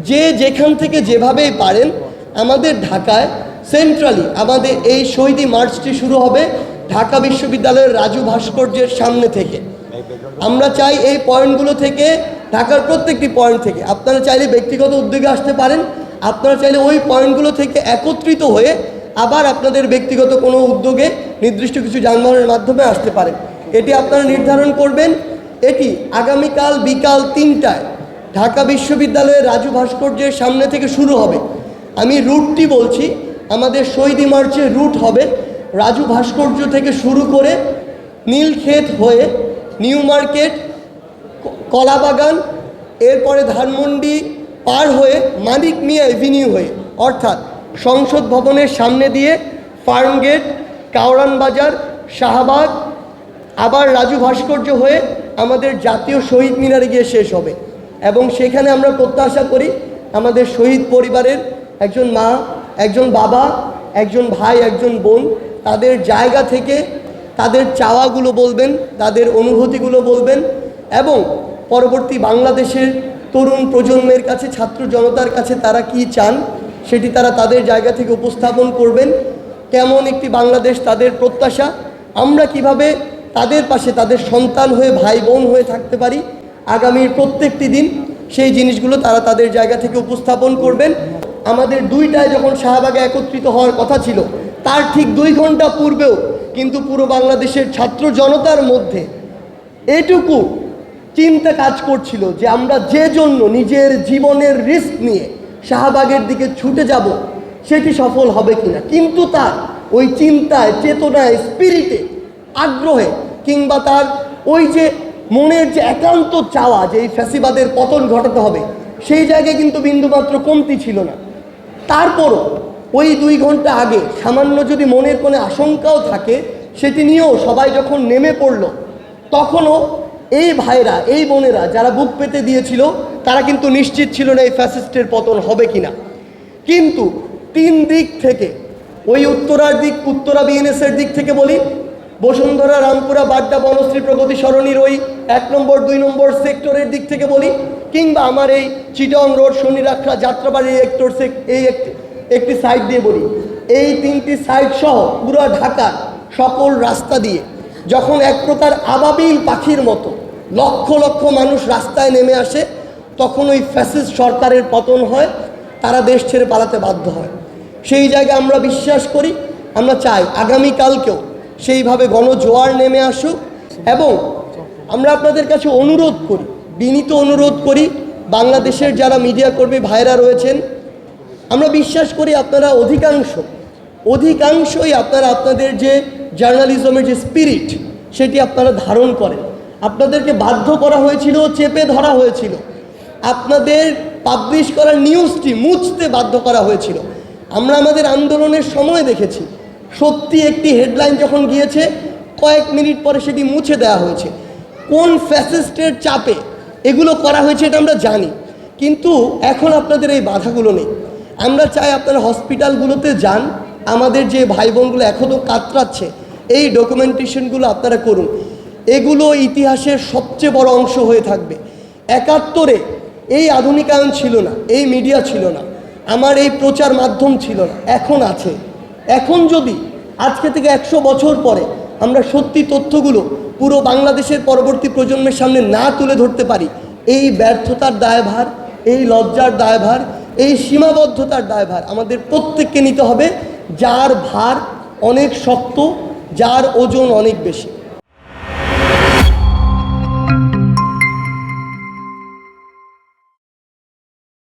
যে যেখান থেকে যেভাবেই পারেন আমাদের ঢাকায় সেন্ট্রালি আমাদের এই শহীদি মার্চটি শুরু হবে ঢাকা বিশ্ববিদ্যালয়ের রাজু ভাস্কর্যের সামনে থেকে। আমরা চাই এই পয়েন্টগুলো থেকে, ঢাকার প্রত্যেকটি পয়েন্ট থেকে আপনারা চাইলে ব্যক্তিগত উদ্যোগে আসতে পারেন, আপনারা চাইলে ওই পয়েন্টগুলো থেকে একত্রিত হয়ে আবার আপনাদের ব্যক্তিগত কোনো উদ্যোগে নির্দিষ্ট কিছু যানবাহনের মাধ্যমে আসতে পারেন। এটি আপনারা নির্ধারণ করবেন। এটি আগামীকাল বিকাল 3টায় ঢাকা বিশ্ববিদ্যালয়ের রাজু ভাস্কর্যের সামনে থেকে শুরু হবে। আমি রুটটি বলছি, আমাদের শহীদি মার্চের রুট হবে রাজু ভাস্কর্য থেকে শুরু করে নীলক্ষেত হয়ে নিউ মার্কেট, কলাবাগান, এরপরে ধানমন্ডি পার হয়ে মানিক মিয়া এভিনিউ হয়ে, অর্থাৎ সংসদ ভবনের সামনে দিয়ে ফার্মগেট, কাওরান বাজার, শাহবাগ, আবার রাজু ভাস্কর্য হয়ে আমাদের জাতীয় শহীদ মিনারে গিয়ে শেষ হবে। এবং সেখানে আমরা প্রত্যাশা করি আমাদের শহীদ পরিবারের একজন মা, একজন বাবা, একজন ভাই, একজন বোন তাদের জায়গা থেকে তাদের চাওয়াগুলো বলবেন, তাদের অনুভূতিগুলো বলবেন এবং পরবর্তী বাংলাদেশের তরুণ প্রজন্মের কাছে, ছাত্র জনতার কাছে তারা কি চান সেটি তারা তাদের জায়গা থেকে উপস্থাপন করবেন। কেমন একটি বাংলাদেশ তাদের প্রত্যাশা, আমরা কিভাবে তাদের পাশে তাদের সন্তান হয়ে, ভাই বোন হয়ে থাকতে পারি আগামীর প্রত্যেকটি দিন, সেই জিনিসগুলো তারা তাদের জায়গা থেকে উপস্থাপন করবেন। আমাদের 2টায় যখন শাহবাগে একত্রিত হওয়ার কথা ছিল তার ঠিক 2 ঘন্টা পূর্বেও কিন্তু পুরো বাংলাদেশের ছাত্র জনতার মধ্যে এটুকু চিন্তা কাজ করছিল যে আমরা যে জন্য নিজের জীবনের রিস্ক নিয়ে শাহবাগের দিকে ছুটে যাব সেটি সফল হবে কিনা। কিন্তু তার ওই চিন্তায়, চেতনায়, স্পিরিটে, আগ্রহে কিংবা তার ওই যে মনের যে একান্ত চাওয়া যে এই ফ্যাসিবাদের পতন ঘটাতে হবে, সেই জায়গায় কিন্তু বিন্দুমাত্র কমতি ছিল না। তারপরও ওই 2 ঘন্টা আগে সামান্য যদি মনের কোনো আশঙ্কাও থাকে সেটি নিয়েও সবাই যখন নেমে পড়ল, তখনও এই ভাইরা, এই বোনেরা যারা বুক পেতে দিয়েছিল তারা কিন্তু নিশ্চিত ছিল না এই ফ্যাসিস্টের পতন হবে কিনা। কিন্তু 3 দিক থেকে, ওই উত্তরা বিএনএসের দিক থেকে বলি, বসুন্ধরা, রামপুরা, বাড্ডা, বনশ্রী, প্রগতি সরণির ওই 1 নম্বর 2 নম্বর সেক্টরের দিক থেকে বলি, কিংবা আমার এই চিটং রোড, শনিরাখড়া, যাত্রাবাড়ি এই একটি সাইড দিয়ে বলি, এই 3টি সাইড সহ পুরো ঢাকার সকল রাস্তা দিয়ে যখন এক প্রকার আবাবিল পাখির মতো লক্ষ লক্ষ মানুষ রাস্তায় নেমে আসে, তখন ওই ফ্যাসিস্ট সরকারের পতন হয়, তারা দেশ ছেড়ে পালাতে বাধ্য হয়। সেই জায়গায় আমরা বিশ্বাস করি, আমরা চাই আগামীকালকেও সেইভাবে গণজোয়ার নেমে আসুক। এবং আমরা আপনাদের কাছে অনুরোধ করি, বিনীত অনুরোধ করি, বাংলাদেশের যারা মিডিয়া কর্মী ভাইরা রয়েছেন, আমরা বিশ্বাস করি আপনারা অধিকাংশই আপনারা আপনাদের যে জার্নালিজমের যে স্পিরিট সেটি আপনারা ধারণ করেন। আপনাদেরকে বাধ্য করা হয়েছিল, চেপে ধরা হয়েছিল, আপনাদের পাবলিশ করা নিউজটি মুছতে বাধ্য করা হয়েছিল। আমরা আমাদের আন্দোলনের সময় দেখেছি সত্যি একটি হেডলাইন যখন গিয়েছে কয়েক মিনিট পরে সেটি মুছে দেওয়া হয়েছে। কোন ফ্যাসিস্টের চাপে এগুলো করা হয়েছে এটা আমরা জানি, কিন্তু এখন আপনাদের এই বাধাগুলো নেই। আমরা চাই আপনারা হসপিটালগুলোতে যান, আমাদের যে ভাই বোনগুলো এখনও কাতরাচ্ছে এই ডকুমেন্টেশনগুলো আপনারা করুন। এগুলো ইতিহাসের সবচেয়ে বড় অংশ হয়ে থাকবে। 71-এ এই আধুনিকায়ন ছিল না, এই মিডিয়া ছিল না, আমার এই প্রচার মাধ্যম ছিল না, এখন আছে। এখন যদি আজকে থেকে 100 বছর পরে আমরা সত্যি তথ্যগুলো পুরো বাংলাদেশের পরবর্তী প্রজন্মের সামনে না তুলে ধরতে পারি, এই ব্যর্থতার দায়ভার, এই লজ্জার দায়ভার, এই সীমাবদ্ধতার দায়ভার আমাদের প্রত্যেককে নিতে হবে, যার ভার অনেক শক্ত, যার ওজন অনেক বেশি।